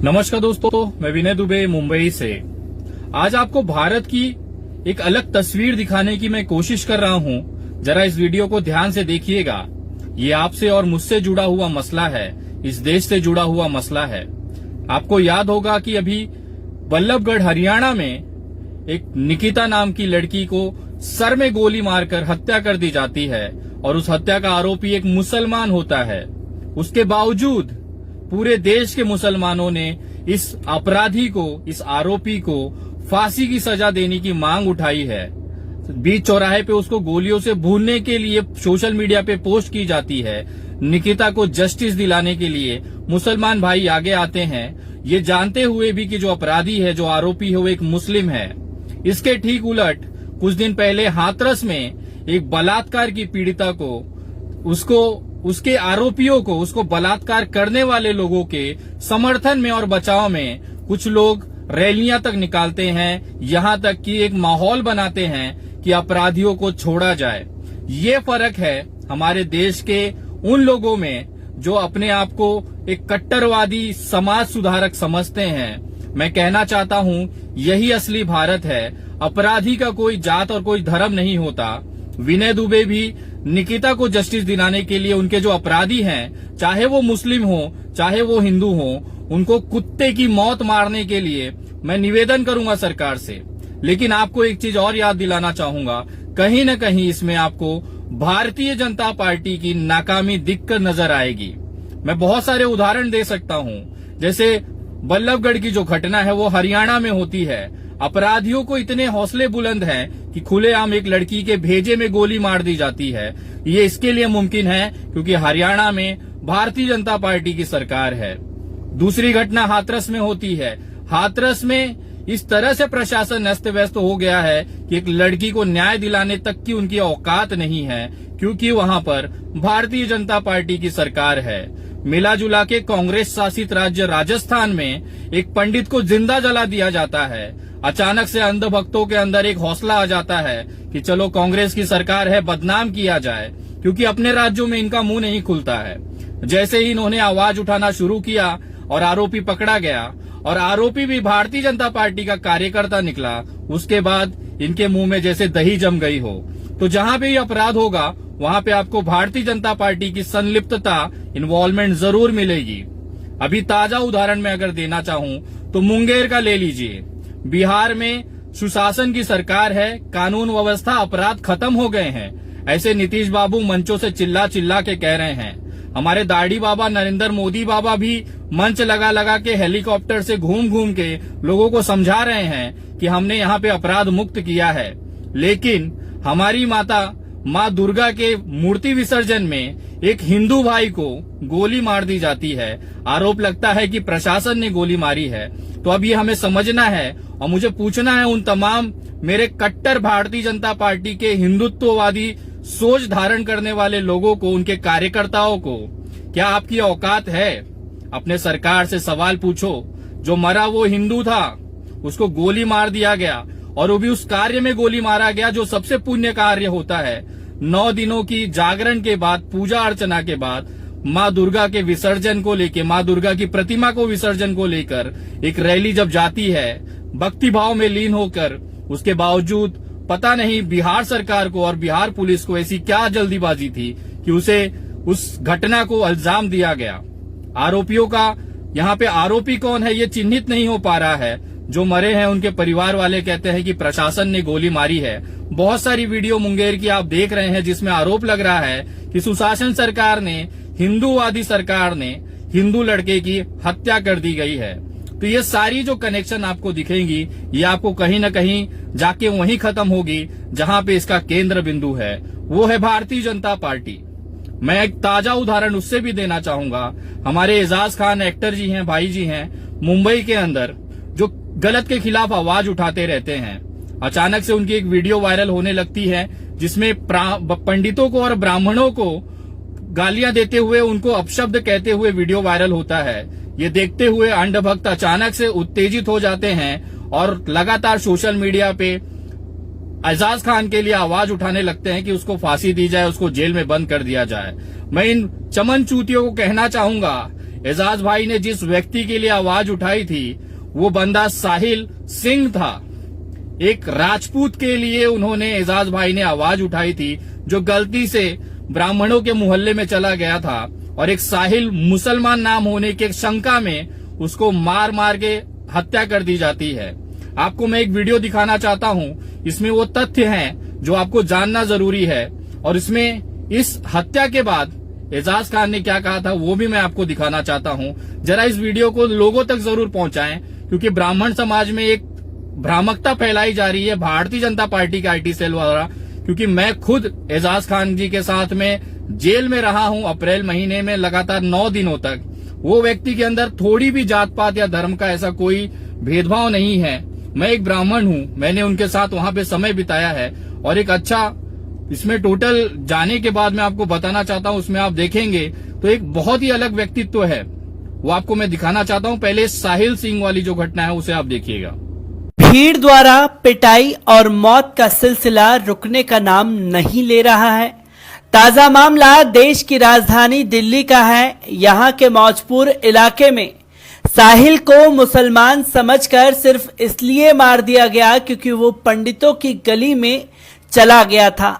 नमस्कार दोस्तों, मैं विनय दुबे मुंबई से। आज आपको भारत की एक अलग तस्वीर दिखाने की मैं कोशिश कर रहा हूं। जरा इस वीडियो को ध्यान से देखिएगा। ये आपसे और मुझसे जुड़ा हुआ मसला है, इस देश से जुड़ा हुआ मसला है। आपको याद होगा कि अभी बल्लभगढ़ हरियाणा में एक निकिता नाम की लड़की को सर में गोली मारकर हत्या कर दी जाती है और उस हत्या का आरोपी एक मुसलमान होता है। उसके बावजूद पूरे देश के मुसलमानों ने इस अपराधी को, इस आरोपी को फांसी की सजा देने की मांग उठाई है। बीच चौराहे पे उसको गोलियों से भूनने के लिए सोशल मीडिया पे पोस्ट की जाती है। निकिता को जस्टिस दिलाने के लिए मुसलमान भाई आगे आते हैं, ये जानते हुए भी कि जो अपराधी है, जो आरोपी है, वो एक मुस्लिम है। इसके ठीक उलट कुछ दिन पहले हाथरस में एक बलात्कार की पीड़िता को, उसके आरोपियों को, उसको बलात्कार करने वाले लोगों के समर्थन में और बचाव में कुछ लोग रैलियां तक निकालते हैं, यहां तक कि एक माहौल बनाते हैं कि अपराधियों को छोड़ा जाए। ये फर्क है हमारे देश के उन लोगों में जो अपने आप को एक कट्टरवादी समाज सुधारक समझते हैं। मैं कहना चाहता हूं, यही असली भारत है। अपराधी का कोई जात और कोई धर्म नहीं होता। विनय दुबे भी निकिता को जस्टिस दिलाने के लिए उनके जो अपराधी हैं, चाहे वो मुस्लिम हो, चाहे वो हिंदू हो, उनको कुत्ते की मौत मारने के लिए मैं निवेदन करूंगा सरकार से। लेकिन आपको एक चीज और याद दिलाना चाहूंगा, कहीं न कहीं इसमें आपको भारतीय जनता पार्टी की नाकामी दिखकर नजर आएगी। मैं बहुत सारे उदाहरण दे सकता हूं। जैसे बल्लभगढ़ की जो घटना है वो हरियाणा में होती है। अपराधियों को इतने हौसले बुलंद हैं कि खुलेआम एक लड़की के भेजे में गोली मार दी जाती है। ये इसके लिए मुमकिन है क्योंकि हरियाणा में भारतीय जनता पार्टी की सरकार है। दूसरी घटना हाथरस में होती है। हाथरस में इस तरह से प्रशासन अस्त व्यस्त हो गया है कि एक लड़की को न्याय दिलाने तक की उनकी औकात नहीं है, क्योंकि वहां पर भारतीय जनता पार्टी की सरकार है। मिला जुला के कांग्रेस शासित राज्य राजस्थान में एक पंडित को जिंदा जला दिया जाता है। अचानक से अंधभक्तों के अंदर एक हौसला आ जाता है कि चलो कांग्रेस की सरकार है, बदनाम किया जाए, क्योंकि अपने राज्यों में इनका मुंह नहीं खुलता है। जैसे ही इन्होंने आवाज उठाना शुरू किया और आरोपी पकड़ा गया, और आरोपी भी भारतीय जनता पार्टी का कार्यकर्ता निकला, उसके बाद इनके मुंह में जैसे दही जम गई हो। तो जहां भी अपराध होगा वहां पे आपको भारतीय जनता पार्टी की संलिप्तता, इन्वॉल्वमेंट जरूर मिलेगी। अभी ताजा उदाहरण में अगर देना चाहूं तो मुंगेर का ले लीजिए। बिहार में सुशासन की सरकार है, कानून व्यवस्था, अपराध खत्म हो गए हैं, ऐसे नीतीश बाबू मंचों से चिल्ला चिल्ला के कह रहे हैं। हमारे दाढ़ी बाबा नरेंद्र मोदी बाबा भी मंच लगा लगा के हेलीकॉप्टर से घूम घूम के लोगों को समझा रहे हैं कि हमने यहाँ पे अपराध मुक्त किया है। लेकिन हमारी माता माँ दुर्गा के मूर्ति विसर्जन में एक हिंदू भाई को गोली मार दी जाती है। आरोप लगता है कि प्रशासन ने गोली मारी है। तो अब ये हमें समझना है और मुझे पूछना है उन तमाम मेरे कट्टर भारतीय जनता पार्टी के हिंदुत्ववादी सोच धारण करने वाले लोगों को, उनके कार्यकर्ताओं को, क्या आपकी औकात है? अपने सरकार से सवाल पूछो। जो मरा वो हिंदू था, उसको गोली मार दिया गया, और वो भी उस कार्य में गोली मारा गया जो सबसे पुण्य कार्य होता है। 9 दिनों की जागरण के बाद, पूजा अर्चना के बाद, माँ दुर्गा के विसर्जन को लेकर, माँ दुर्गा की प्रतिमा को विसर्जन को लेकर एक रैली जब जाती है, भक्ति भाव में लीन होकर, उसके बावजूद पता नहीं बिहार सरकार को और बिहार पुलिस को ऐसी क्या जल्दीबाजी थी कि उसे उस घटना को इल्जाम दिया गया। आरोपियों का, यहाँ पे आरोपी कौन है ये चिन्हित नहीं हो पा रहा है। जो मरे हैं उनके परिवार वाले कहते हैं कि प्रशासन ने गोली मारी है। बहुत सारी वीडियो मुंगेर की आप देख रहे हैं जिसमें आरोप लग रहा है कि सुशासन सरकार ने, हिंदूवादी सरकार ने हिंदू लड़के की हत्या कर दी गई है। तो ये सारी जो कनेक्शन आपको दिखेंगी, ये आपको कहीं न कहीं जाके वहीं खत्म होगी जहां पे इसका केंद्र बिंदु है, वो है भारतीय जनता पार्टी। मैं एक ताजा उदाहरण उससे भी देना चाहूंगा। हमारे एजाज खान एक्टर जी हैं, भाई जी हैं, मुंबई के अंदर जो गलत के खिलाफ आवाज उठाते रहते हैं। अचानक से उनकी एक वीडियो वायरल होने लगती है जिसमें पंडितों को और ब्राह्मणों को गालियां देते हुए, उनको अपशब्द कहते हुए वीडियो वायरल होता है। ये देखते हुए अंधभक्त अचानक से उत्तेजित हो जाते हैं और लगातार सोशल मीडिया पे एजाज खान के लिए आवाज उठाने लगते हैं कि उसको फांसी दी जाए, उसको जेल में बंद कर दिया जाए। मैं इन चमन चूतियों को कहना चाहूंगा, एजाज भाई ने जिस व्यक्ति के लिए आवाज उठाई थी वो बंदा साहिल सिंह था। एक राजपूत के लिए उन्होंने, एजाज भाई ने आवाज उठाई थी जो गलती से ब्राह्मणों के मोहल्ले में चला गया था और एक साहिल मुसलमान नाम होने के शंका में उसको मार मार के हत्या कर दी जाती है। आपको मैं एक वीडियो दिखाना चाहता हूं, इसमें वो तथ्य हैं जो आपको जानना जरूरी है और इसमें इस हत्या के बाद एजाज खान ने क्या कहा था वो भी मैं आपको दिखाना चाहता हूं। जरा इस वीडियो को लोगों तक जरूर पहुंचाएं, क्योंकि ब्राह्मण समाज में एक भ्रामकता फैलाई जा रही है भारतीय जनता पार्टी के आईटी सेल द्वारा। क्योंकि मैं खुद एजाज खान जी के साथ में जेल में रहा हूं अप्रैल महीने में लगातार 9 दिनों तक। वो व्यक्ति के अंदर थोड़ी भी जात पात या धर्म का ऐसा कोई भेदभाव नहीं है। मैं एक ब्राह्मण हूं, मैंने उनके साथ वहां पे समय बिताया है और एक अच्छा, इसमें टोटल जाने के बाद मैं आपको बताना चाहता हूं, उसमें आप देखेंगे तो एक बहुत ही अलग व्यक्तित्व है, वो आपको मैं दिखाना चाहता हूं। पहले साहिल सिंह वाली जो घटना है उसे आप देखिएगा। भीड़ द्वारा पिटाई और मौत का सिलसिला रुकने का नाम नहीं ले रहा है। ताजा मामला देश की राजधानी दिल्ली का है। यहां के मौजपुर इलाके में साहिल को मुसलमान समझकर सिर्फ इसलिए मार दिया गया क्योंकि वो पंडितों की गली में चला गया था।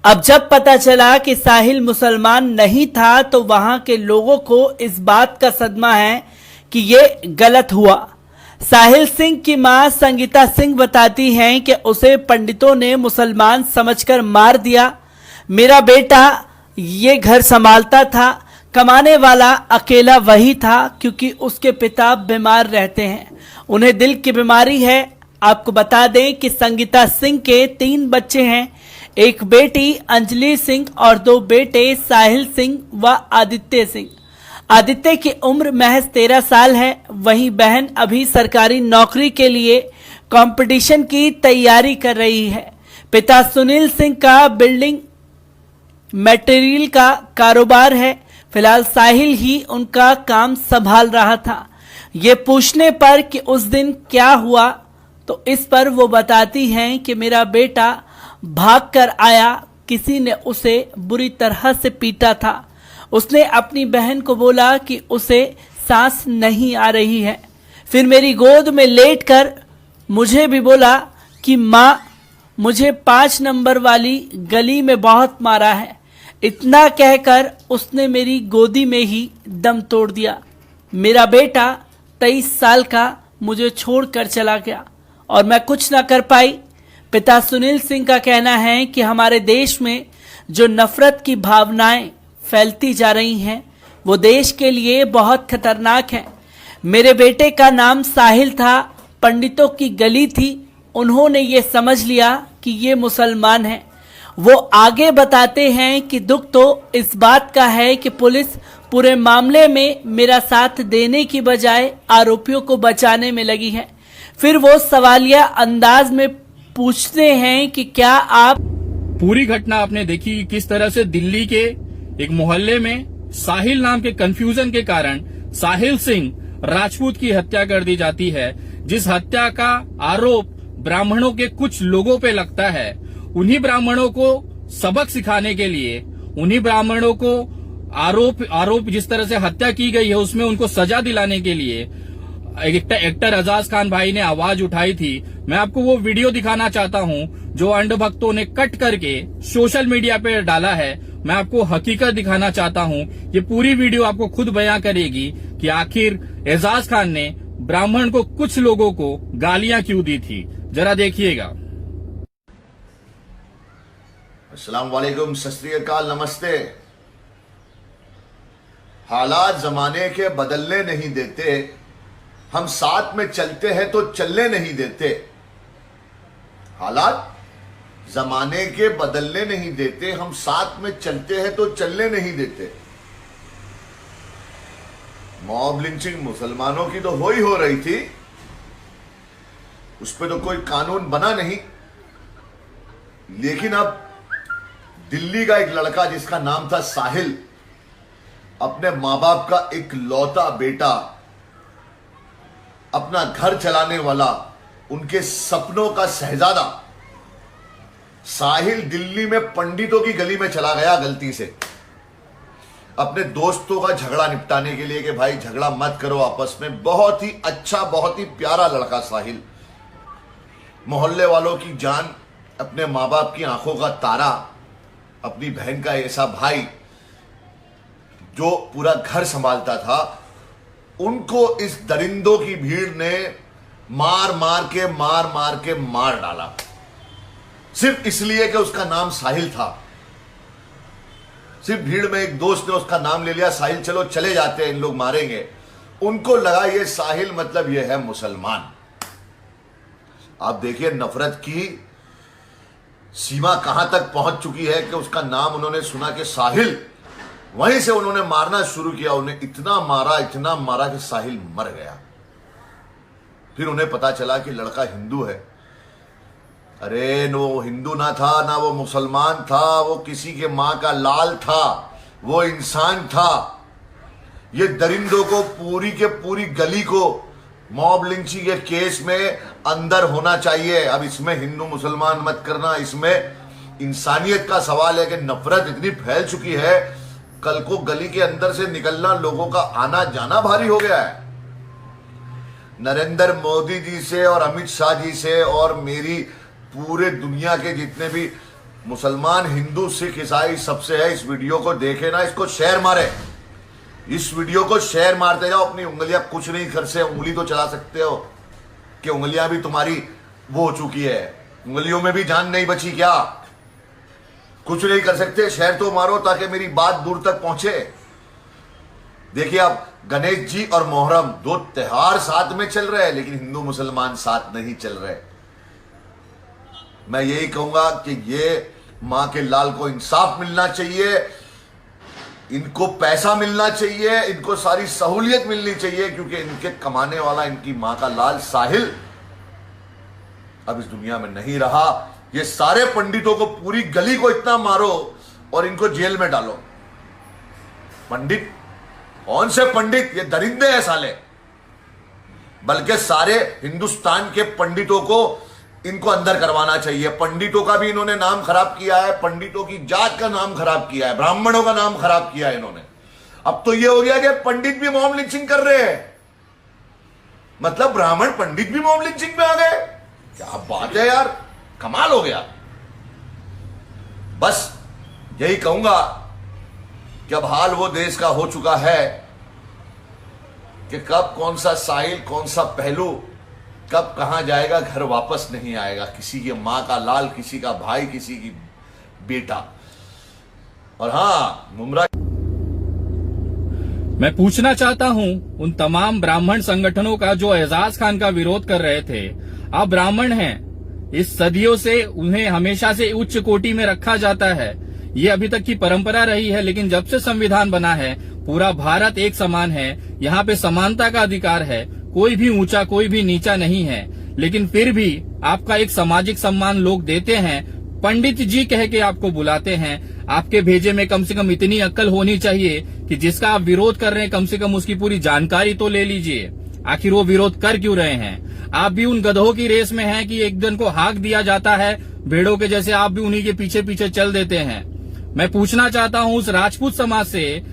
अब जब पता चला कि साहिल मुसलमान नहीं था तो वहां के लोगों को इस बात का सदमा है कि ये गलत हुआ। साहिल सिंह की मां संगीता सिंह बताती हैं कि उसे पंडितों ने मुसलमान समझकर मार दिया। मेरा बेटा ये घर संभालता था, कमाने वाला अकेला वही था क्योंकि उसके पिता बीमार रहते हैं, उन्हें दिल की बीमारी है। आपको बता दें कि संगीता सिंह के 3 बच्चे हैं, एक बेटी अंजलि सिंह और 2 बेटे साहिल सिंह व आदित्य सिंह। आदित्य की उम्र महज 13 साल है, वहीं बहन अभी सरकारी नौकरी के लिए कंपटीशन की तैयारी कर रही है। पिता सुनील सिंह का बिल्डिंग मटेरियल का कारोबार है। फिलहाल साहिल ही उनका काम संभाल रहा था। ये पूछने पर कि उस दिन क्या हुआ तो इस पर वो बताती हैं कि मेरा बेटा भागकर आया, किसी ने उसे बुरी तरह से पीटा था। उसने अपनी बहन को बोला कि उसे सांस नहीं आ रही है, फिर मेरी गोद में लेटकर मुझे भी बोला कि माँ मुझे 5 नंबर वाली गली में बहुत मारा है। इतना कहकर उसने मेरी गोदी में ही दम तोड़ दिया। मेरा बेटा 23 साल का मुझे छोड़कर चला गया और मैं कुछ ना कर पाई। पिता सुनील सिंह का कहना है कि हमारे देश में जो नफरत की भावनाएं फैलती जा रही हैं वो देश के लिए बहुत खतरनाक है। मेरे बेटे का नाम साहिल था, पंडितों की गली थी, उन्होंने ये समझ लिया कि ये मुसलमान है। वो आगे बताते हैं कि दुख तो इस बात का है कि पुलिस पूरे मामले में मेरा साथ देने की बजाय आरोपियों को बचाने में लगी है। फिर वो सवालिया अंदाज में पूछते हैं कि क्या आप। पूरी घटना आपने देखी किस तरह से दिल्ली के एक मोहल्ले में साहिल नाम के कंफ्यूजन के कारण साहिल सिंह राजपूत की हत्या कर दी जाती है, जिस हत्या का आरोप ब्राह्मणों के कुछ लोगों पे लगता है। उन्हीं ब्राह्मणों को सबक सिखाने के लिए, उन्हीं ब्राह्मणों को आरोप जिस तरह से हत्या की गई है उसमें उनको सजा दिलाने के लिए एक्टर एजाज खान भाई ने आवाज उठाई थी। मैं आपको वो वीडियो दिखाना चाहता हूं जो अंध भक्तों ने कट करके सोशल मीडिया पे डाला है। मैं आपको हकीकत दिखाना चाहता हूं। ये पूरी वीडियो आपको खुद बयां करेगी कि आखिर एजाज खान ने ब्राह्मण को, कुछ लोगों को गालियां क्यों दी थी। जरा देखिएगा। अस्सलाम वालेकुम, सत श्री अकाल, नमस्ते। हालात जमाने के बदलने नहीं देते, हम साथ में चलते हैं तो चलने नहीं देते। हालात जमाने के बदलने नहीं देते, हम साथ में चलते हैं तो चलने नहीं देते। मॉब लिंचिंग मुसलमानों की तो हो रही थी, उस पर तो कोई कानून बना नहीं। लेकिन अब दिल्ली का एक लड़का जिसका नाम था साहिल, अपने मां बाप का एक लौता बेटा, अपना घर चलाने वाला, उनके सपनों का शहजादा साहिल दिल्ली में पंडितों की गली में चला गया गलती से। अपने दोस्तों का झगड़ा निपटाने के लिए कि भाई झगड़ा मत करो आपस में। बहुत ही अच्छा, बहुत ही प्यारा लड़का साहिल, मोहल्ले वालों की जान, अपने माँ बाप की आंखों का तारा, अपनी बहन का ऐसा भाई जो पूरा घर संभालता था, उनको इस दरिंदों की भीड़ ने मार मार के मार डाला, सिर्फ इसलिए कि उसका नाम साहिल था। सिर्फ भीड़ में एक दोस्त ने उसका नाम ले लिया, साहिल, चलो चले जाते हैं, इन लोग मारेंगे। उनको लगा ये साहिल मतलब ये है मुसलमान। आप देखिए नफरत की सीमा कहां तक पहुंच चुकी है कि उसका नाम उन्होंने सुना कि साहिल, वहीं से उन्होंने मारना शुरू किया। उन्हें इतना मारा कि साहिल मर गया। फिर उन्हें पता चला कि लड़का हिंदू है। अरे वो हिंदू ना था, ना वो मुसलमान था, वो किसी के मां का लाल था, वो इंसान था। ये दरिंदों को पूरी के पूरी गली को मॉब लिंचिंग के केस में अंदर होना चाहिए। अब इसमें हिंदू मुसलमान मत करना, इसमें इंसानियत का सवाल है कि नफरत इतनी फैल चुकी है, कल को गली के अंदर से निकलना, लोगों का आना जाना भारी हो गया है। नरेंद्र मोदी जी से और अमित शाह जी से और मेरी पूरे दुनिया के जितने भी मुसलमान, हिंदू, सिख, ईसाई सबसे है, इस वीडियो को देखे ना, इसको शेयर मारे, इस वीडियो को शेयर मारते जाओ। अपनी उंगलियां कुछ नहीं कर से, उंगली तो चला सकते हो कि उंगलियां भी तुम्हारी वो हो चुकी है, उंगलियों में भी जान नहीं बची क्या? कुछ नहीं कर सकते, शेयर तो मारो ताकि मेरी बात दूर तक पहुंचे। देखिए अब गणेश जी और मोहर्रम, दो त्योहार साथ में चल रहे हैं, लेकिन हिंदू मुसलमान साथ नहीं चल रहे। मैं यही कहूंगा कि ये मां के लाल को इंसाफ मिलना चाहिए, इनको पैसा मिलना चाहिए, इनको सारी सहूलियत मिलनी चाहिए, क्योंकि इनके कमाने वाला इनकी मां का लाल साहिल अब इस दुनिया में नहीं रहा। ये सारे पंडितों को, पूरी गली को इतना मारो और इनको जेल में डालो। पंडित कौन से पंडित? ये दरिंदे हैं साले। बल्कि सारे हिंदुस्तान के पंडितों को इनको अंदर करवाना चाहिए। पंडितों का भी इन्होंने नाम खराब किया है, पंडितों की जात का नाम खराब किया है, ब्राह्मणों का नाम खराब किया है इन्होंने। अब तो ये हो गया कि पंडित भी मॉब लिंचिंग कर रहे हैं, मतलब ब्राह्मण पंडित भी मॉब लिंचिंग में आ गए। क्या बात है यार, कमाल हो गया। बस यही कहूंगा कि अब हाल वो देश का हो चुका है कि कब कौन सा साहिल, कौन सा पहलू, कब कहां जाएगा, घर वापस नहीं आएगा। किसी की मां का लाल, किसी का भाई, किसी की बेटा। और हां, मुमरा, मैं पूछना चाहता हूं उन तमाम ब्राह्मण संगठनों का जो एजाज खान का विरोध कर रहे थे। आप ब्राह्मण हैं, इस सदियों से उन्हें हमेशा से उच्च कोटि में रखा जाता है, ये अभी तक की परंपरा रही है। लेकिन जब से संविधान बना है, पूरा भारत एक समान है, यहाँ पे समानता का अधिकार है, कोई भी ऊंचा कोई भी नीचा नहीं है। लेकिन फिर भी आपका एक सामाजिक सम्मान लोग देते हैं, पंडित जी कह के आपको बुलाते हैं। आपके भेजे में कम से कम इतनी अक्ल होनी चाहिए कि जिसका आप विरोध कर रहे हैं, कम से कम उसकी पूरी जानकारी तो ले लीजिए, आखिर वो विरोध कर क्यों रहे हैं। आप भी उन गधों की रेस में हैं कि एक दिन को हाँक दिया जाता है भेड़ों के जैसे, आप भी उन्हीं के पीछे पीछे चल देते हैं। मैं पूछना चाहता हूं उस राजपूत समाज से,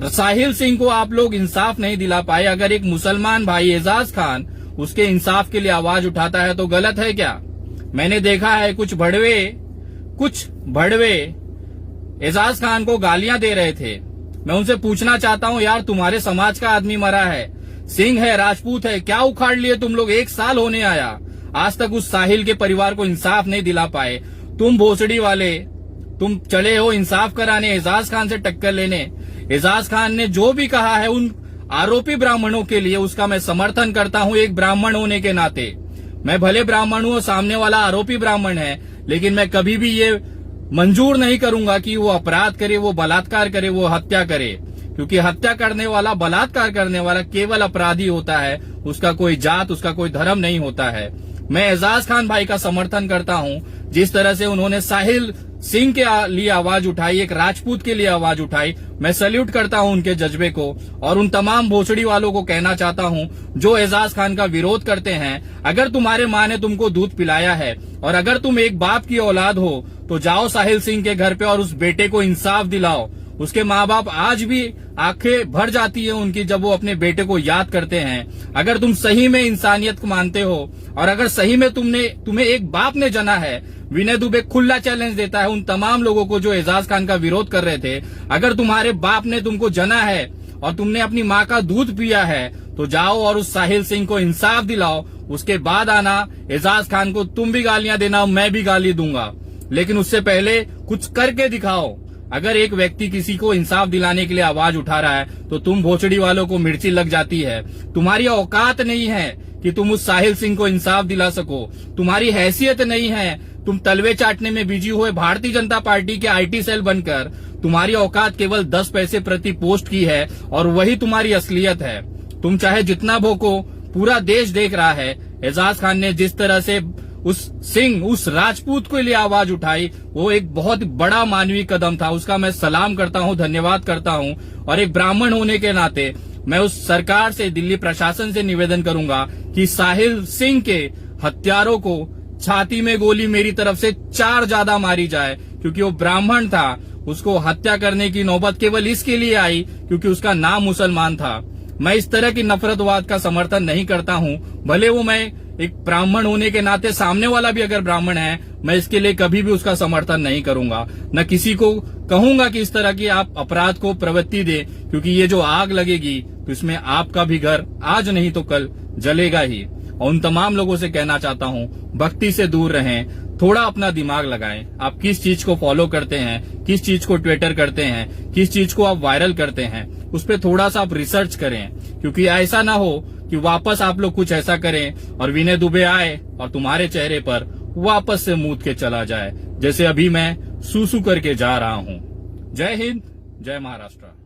साहिल सिंह को आप लोग इंसाफ नहीं दिला पाए। अगर एक मुसलमान भाई एजाज खान उसके इंसाफ के लिए आवाज उठाता है तो गलत है क्या? मैंने देखा है कुछ भड़वे एजाज खान को गालियां दे रहे थे। मैं उनसे पूछना चाहता हूं, यार तुम्हारे समाज का आदमी मरा है, सिंह है, राजपूत है, क्या उखाड़ लिए तुम लोग? 1 साल होने आया, आज तक उस साहिल के परिवार को इंसाफ नहीं दिला पाए। तुम भोसड़ी वाले, तुम चले हो इंसाफ कराने, एजाज खान से टक्कर लेने। एजाज खान ने जो भी कहा है उन आरोपी ब्राह्मणों के लिए, उसका मैं समर्थन करता हूं। एक ब्राह्मण होने के नाते, मैं भले ब्राह्मण हूं, सामने वाला आरोपी ब्राह्मण है, लेकिन मैं कभी भी ये मंजूर नहीं करूंगा कि वो अपराध करे, वो बलात्कार करे, वो हत्या करे। क्योंकि हत्या करने वाला, बलात्कार करने वाला केवल अपराधी होता है, उसका कोई जात, उसका कोई धर्म नहीं होता है। मैं एजाज खान भाई का समर्थन करता हूं, जिस तरह से उन्होंने साहिल सिंह के लिए आवाज उठाई, एक राजपूत के लिए आवाज उठाई। मैं सैल्यूट करता हूं उनके जज्बे को, और उन तमाम भोसड़ी वालों को कहना चाहता हूं जो एजाज खान का विरोध करते हैं, अगर तुम्हारे माँ ने तुमको दूध पिलाया है और अगर तुम एक बाप की औलाद हो तो जाओ साहिल सिंह के घर पे और उस बेटे को इंसाफ दिलाओ, उसके माँ बाप आज भी आंखें भर जाती है उनकी जब वो अपने बेटे को याद करते हैं। अगर तुम सही में इंसानियत को मानते हो और अगर सही में तुम्हें एक बाप ने जना है, विनय दुबे खुला चैलेंज देता है उन तमाम लोगों को जो एजाज खान का विरोध कर रहे थे। अगर तुम्हारे बाप ने तुमको जना है और तुमने अपनी माँ का दूध पिया है तो जाओ और उस साहिल सिंह को इंसाफ दिलाओ। उसके बाद आना एजाज खान को तुम भी गालियां देना, मैं भी गाली दूंगा, लेकिन उससे पहले कुछ करके दिखाओ। अगर एक व्यक्ति किसी को इंसाफ दिलाने के लिए आवाज उठा रहा है तो तुम भोसड़ी वालों को मिर्ची लग जाती है। तुम्हारी औकात नहीं है कि तुम उस साहिल सिंह को इंसाफ दिला सको, तुम्हारी हैसियत नहीं है। तुम तलवे चाटने में बिजी हुए भारतीय जनता पार्टी के आईटी सेल बनकर तुम्हारी औकात केवल 10 पैसे प्रति पोस्ट की है और वही तुम्हारी असलियत है। तुम चाहे जितना भोको, पूरा देश देख रहा है। एजाज खान ने जिस तरह से उस राजपूत के लिए आवाज उठाई वो एक बहुत बड़ा मानवीय कदम था। उसका मैं सलाम करता हूं, धन्यवाद करता हूं। और एक ब्राह्मण होने के नाते मैं उस सरकार से, दिल्ली प्रशासन से निवेदन करूंगा कि साहिल सिंह के हत्यारों को छाती में गोली मेरी तरफ से 4 ज्यादा मारी जाए, क्योंकि वो ब्राह्मण था। उसको हत्या करने की नौबत केवल इसके लिए आई क्योंकि उसका नाम मुसलमान था। मैं इस तरह की नफरतवाद का समर्थन नहीं करता हूं। भले वो मैं एक ब्राह्मण होने के नाते, सामने वाला भी अगर ब्राह्मण है, मैं इसके लिए कभी भी उसका समर्थन नहीं करूंगा। न किसी को कहूंगा कि इस तरह की आप अपराध को प्रवृत्ति दे, क्योंकि ये जो आग लगेगी तो इसमें आपका भी घर आज नहीं तो कल जलेगा ही। और उन तमाम लोगों से कहना चाहता हूं, भक्ति से दूर रहें, थोड़ा अपना दिमाग लगाएं। आप किस चीज को फॉलो करते हैं, किस चीज को ट्विटर करते हैं, किस चीज को आप वायरल करते हैं, उस पर थोड़ा सा आप रिसर्च करें, क्योंकि ऐसा ना हो कि वापस आप लोग कुछ ऐसा करें और विनय दुबे आए और तुम्हारे चेहरे पर वापस से मूत के चला जाए, जैसे अभी मैं सूसू करके जा रहा हूं। जय हिंद, जय महाराष्ट्र।